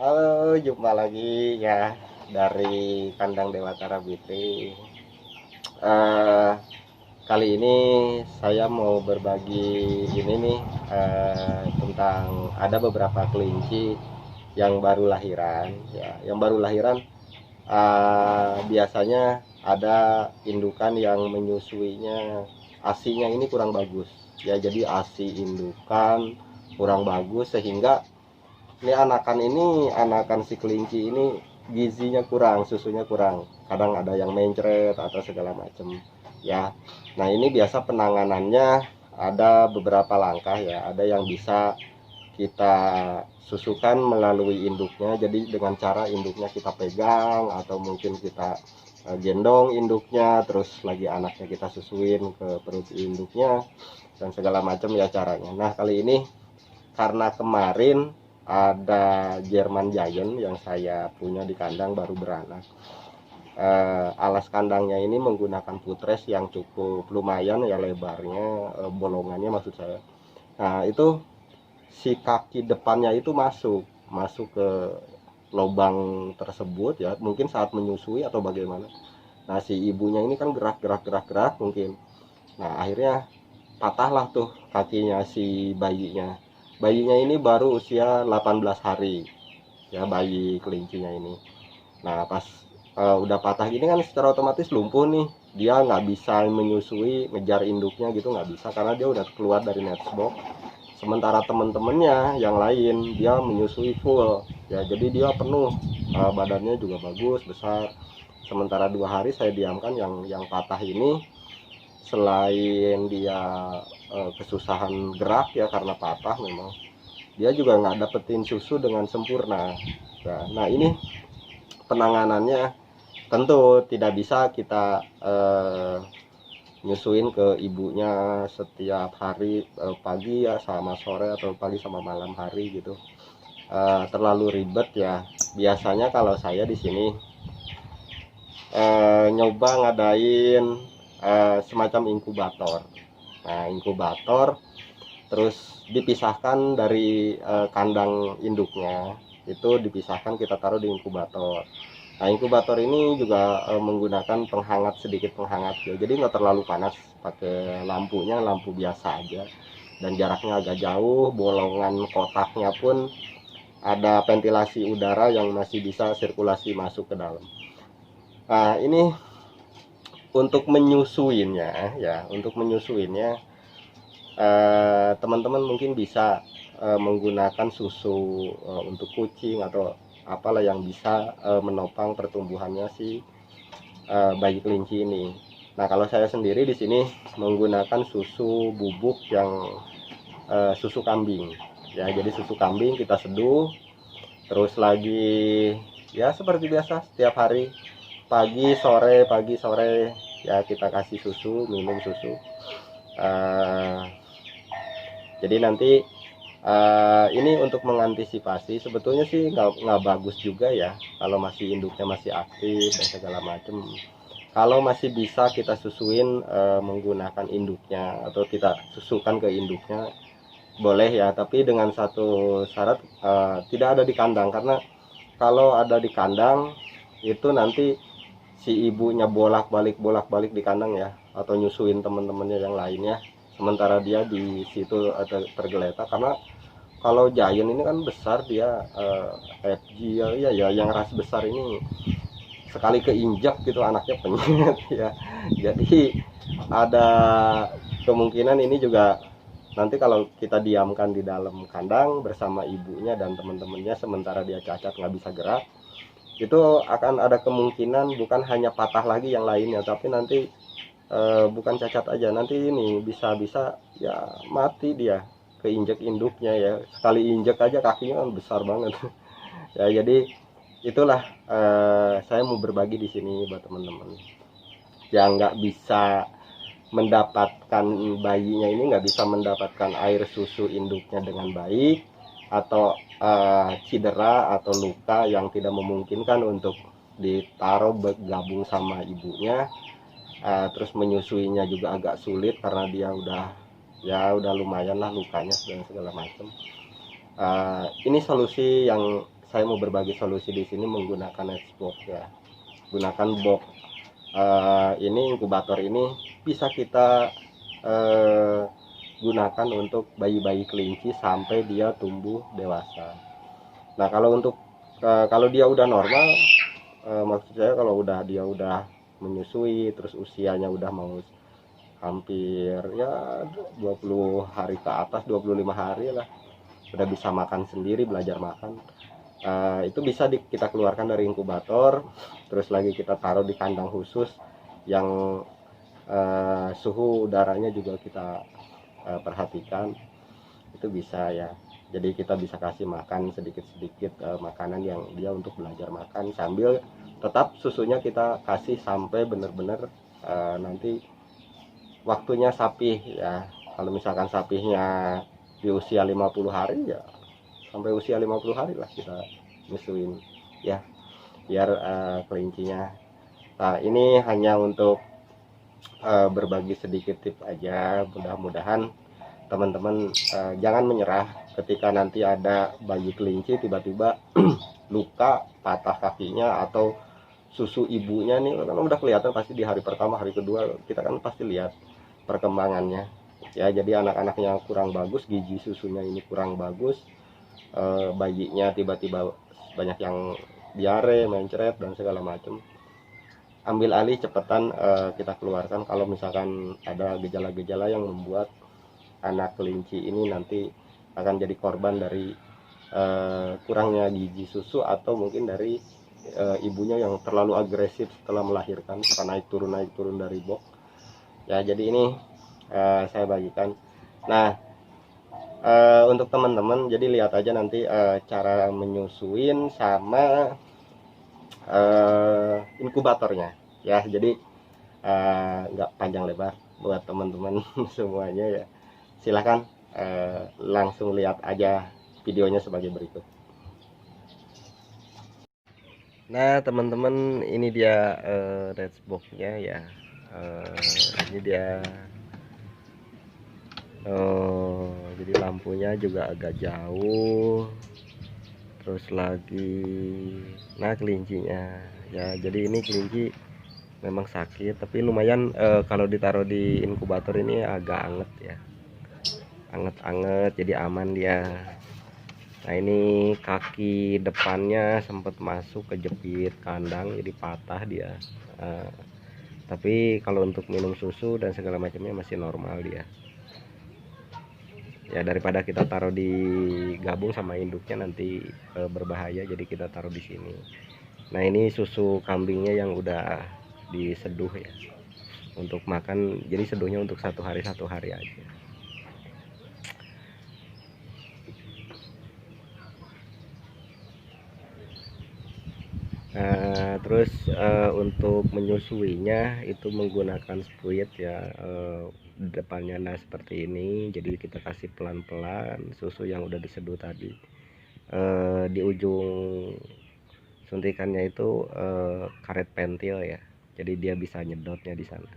Halo, jumpa lagi ya dari kandang Dewatara Bitri. Eh, Kali ini saya mau berbagi ini nih tentang ada beberapa kelinci yang baru lahiran. Ya, yang baru lahiran biasanya ada indukan yang menyusuinya, asinya ini kurang bagus. Ya, jadi asi indukan kurang bagus sehingga anakan si kelinci ini gizinya kurang, susunya kurang, kadang ada yang mencret atau segala macam ya. Nah, ini biasa penanganannya ada beberapa langkah ya. Ada yang bisa kita susukan melalui induknya, jadi dengan cara induknya kita pegang atau mungkin kita gendong induknya, terus lagi anaknya kita susuin ke perut induknya dan segala macam ya caranya. Nah, kali ini karena kemarin ada German Giant yang saya punya di kandang baru beranak. Alas kandangnya ini menggunakan footrest yang cukup lumayan ya lebarnya, bolongannya maksud saya. Nah, itu si kaki depannya itu masuk masuk ke lubang tersebut ya, mungkin saat menyusui atau bagaimana. Nah, si ibunya ini kan gerak mungkin. Nah, akhirnya patahlah tuh kakinya si bayinya ini baru usia 18 hari ya, bayi kelincinya ini. Nah, pas udah patah gini kan secara otomatis lumpuh nih, dia nggak bisa menyusui, ngejar induknya gitu nggak bisa karena dia udah keluar dari nestbox. Sementara temen-temennya yang lain dia menyusui full ya, jadi dia penuh, badannya juga bagus besar. Sementara 2 hari saya diamkan yang patah ini, selain dia kesusahan gerak ya karena patah, memang dia juga nggak dapetin susu dengan sempurna. Nah, ini penanganannya tentu tidak bisa kita nyusuin ke ibunya setiap hari, pagi ya sama sore atau pagi sama malam hari gitu. Terlalu ribet ya. Biasanya kalau saya di sini nyoba ngadain semacam inkubator. Nah, inkubator terus dipisahkan dari kandang induknya, itu dipisahkan, kita taruh di inkubator. Nah, inkubator ini juga menggunakan penghangat, sedikit penghangat ya, jadi nggak terlalu panas, pakai lampu biasa aja, dan jaraknya agak jauh. Bolongan kotaknya pun ada ventilasi udara yang masih bisa sirkulasi masuk ke dalam. Nah, ini untuk menyusuinnya ya, teman-teman mungkin bisa menggunakan susu untuk kucing atau apalah yang bisa menopang pertumbuhannya si bayi kelinci ini. Nah, kalau saya sendiri di sini menggunakan susu bubuk yang susu kambing ya. Jadi susu kambing kita seduh, terus lagi ya seperti biasa setiap hari pagi sore ya kita kasih susu, minum susu. Jadi nanti ini untuk mengantisipasi, sebetulnya sih nggak bagus juga ya kalau masih induknya masih aktif dan segala macam. Kalau masih bisa kita susuin menggunakan induknya atau kita susukan ke induknya boleh ya, tapi dengan satu syarat, tidak ada di kandang. Karena kalau ada di kandang itu nanti si ibunya bolak-balik di kandang ya, atau nyusuin teman-temannya yang lainnya, sementara dia di situ tergeletak. Karena kalau Giant ini kan besar dia, FG ya, yang ras besar ini sekali keinjak gitu anaknya penyet ya. Jadi ada kemungkinan ini juga nanti kalau kita diamkan di dalam kandang bersama ibunya dan teman-temannya sementara dia cacat nggak bisa gerak, itu akan ada kemungkinan bukan hanya patah lagi yang lainnya, tapi nanti bukan cacat aja, nanti ini bisa-bisa ya mati dia, keinjek induknya ya. Sekali injek aja kakinya kan besar banget ya. Jadi itulah, saya mau berbagi di sini buat teman-teman yang nggak bisa mendapatkan, bayinya ini nggak bisa mendapatkan air susu induknya dengan baik, atau cedera atau luka yang tidak memungkinkan untuk ditaruh bergabung sama ibunya. Terus menyusuinya juga agak sulit karena dia udah lumayan lah lukanya dan segala macam. Ini solusi yang saya mau berbagi solusi di sini menggunakan Xbox ya. Gunakan box ini, inkubator ini bisa kita gunakan untuk bayi-bayi kelinci sampai dia tumbuh dewasa. Nah, kalau dia udah normal, maksud saya kalau dia udah menyusui, terus usianya udah mau hampir ya 20 hari ke atas, 25 hari lah, udah bisa makan sendiri, belajar makan, itu bisa kita keluarkan dari inkubator, terus lagi kita taruh di kandang khusus yang suhu udaranya juga kita perhatikan. Itu bisa ya, jadi kita bisa kasih makan sedikit-sedikit makanan yang dia untuk belajar makan, sambil tetap susunya kita kasih sampai benar-benar nanti waktunya sapih ya. Kalau misalkan sapihnya di usia 50 hari ya sampai usia 50 hari lah kita nyusuin ya, biar kelincinya. Nah, ini hanya untuk berbagi sedikit tips aja. Mudah-mudahan teman-teman jangan menyerah ketika nanti ada bayi kelinci tiba-tiba luka, patah kakinya, atau susu ibunya nih kan udah kelihatan pasti di hari pertama, hari kedua kita kan pasti lihat perkembangannya ya. Jadi anak-anaknya kurang bagus, gizi susunya ini kurang bagus, bayinya tiba-tiba banyak yang diare, mencret dan segala macam, ambil alih cepetan, kita keluarkan. Kalau misalkan ada gejala-gejala yang membuat anak kelinci ini nanti akan jadi korban dari kurangnya gizi susu, atau mungkin dari ibunya yang terlalu agresif setelah melahirkan, suka naik turun dari box ya. Jadi ini saya bagikan. Nah, untuk teman-teman jadi lihat aja nanti cara menyusuin sama inkubatornya ya. Jadi nggak panjang lebar buat teman-teman semuanya ya. Silahkan langsung lihat aja videonya sebagai berikut. Nah, teman-teman, ini dia Redbox-nya ya. Ini dia. Jadi lampunya juga agak jauh. Terus lagi, nah kelincinya ya. Jadi ini kelinci memang sakit, tapi lumayan kalau ditaruh di inkubator ini agak anget ya, anget-anget, jadi aman dia. Nah, ini kaki depannya sempat masuk kejepit kandang, jadi patah dia. Tapi kalau untuk minum susu dan segala macamnya masih normal dia. Ya, daripada kita taruh di gabung sama induknya nanti berbahaya, jadi kita taruh di sini. Nah, ini susu kambingnya yang udah diseduh ya untuk makan, jadi seduhnya untuk satu hari aja. Terus untuk menyusuinya itu menggunakan spuit ya, depannya nah seperti ini. Jadi kita kasih pelan-pelan susu yang udah diseduh tadi. Di ujung suntikannya itu karet pentil ya, jadi dia bisa nyedotnya di sana.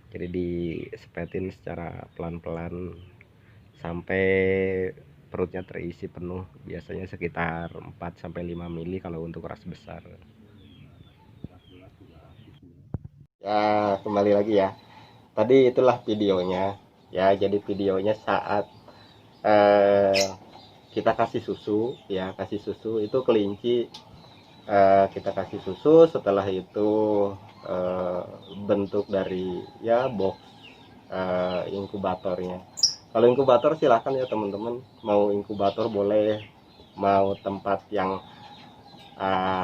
Jadi disepetin secara pelan-pelan sampai perutnya terisi penuh, biasanya sekitar 4-5 mili kalau untuk ras besar ya. Kembali lagi ya, tadi itulah videonya ya. Jadi videonya saat kita kasih susu ya, kasih susu itu kelinci, kita kasih susu, setelah itu bentuk dari ya box inkubatornya. Kalau inkubator silahkan ya teman-teman, mau inkubator boleh, mau tempat yang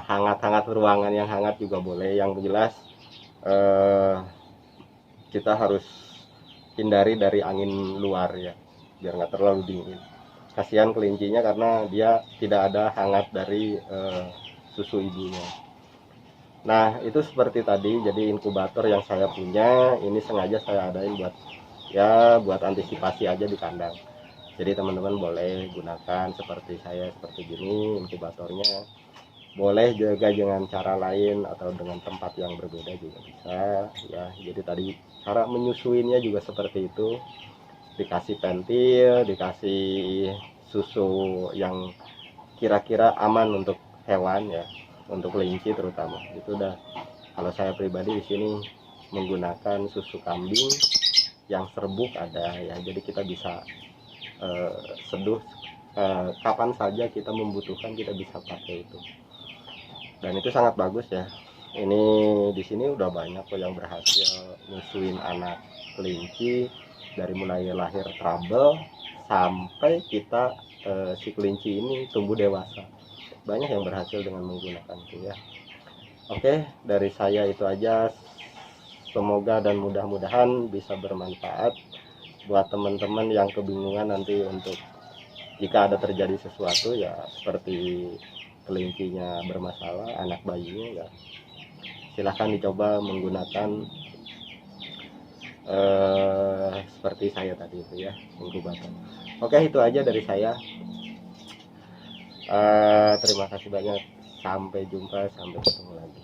hangat-hangat, ruangan yang hangat juga boleh. Yang jelas kita harus hindari dari angin luar ya, biar nggak terlalu dingin. Kasihan kelincinya karena dia tidak ada hangat dari susu ibunya. Nah, itu seperti tadi. Jadi inkubator yang saya punya ini sengaja saya adain buat antisipasi aja di kandang. Jadi teman-teman boleh gunakan seperti saya, seperti gini inkubatornya. Boleh juga dengan cara lain atau dengan tempat yang berbeda juga bisa ya. Jadi tadi cara menyusuinnya juga seperti itu, dikasih pentil, dikasih susu yang kira-kira aman untuk hewan ya, untuk kelinci terutama. Itu udah, kalau saya pribadi di sini menggunakan susu kambing yang serbuk ada ya, jadi kita bisa seduh kapan saja kita membutuhkan, kita bisa pakai itu, dan itu sangat bagus ya. Ini di sini udah banyak kok yang berhasil nyusuin anak kelinci, dari mulai lahir trouble sampai kita si kelinci ini tumbuh dewasa, banyak yang berhasil dengan menggunakan itu ya. Oke, dari saya itu aja. Semoga dan mudah-mudahan bisa bermanfaat buat teman-teman yang kebingungan nanti untuk jika ada terjadi sesuatu ya, seperti kelincinya bermasalah, anak bayinya ya, silahkan dicoba menggunakan seperti saya tadi itu ya, inkubator. Oke, itu aja dari saya. Terima kasih banyak, sampai jumpa, sampai ketemu lagi.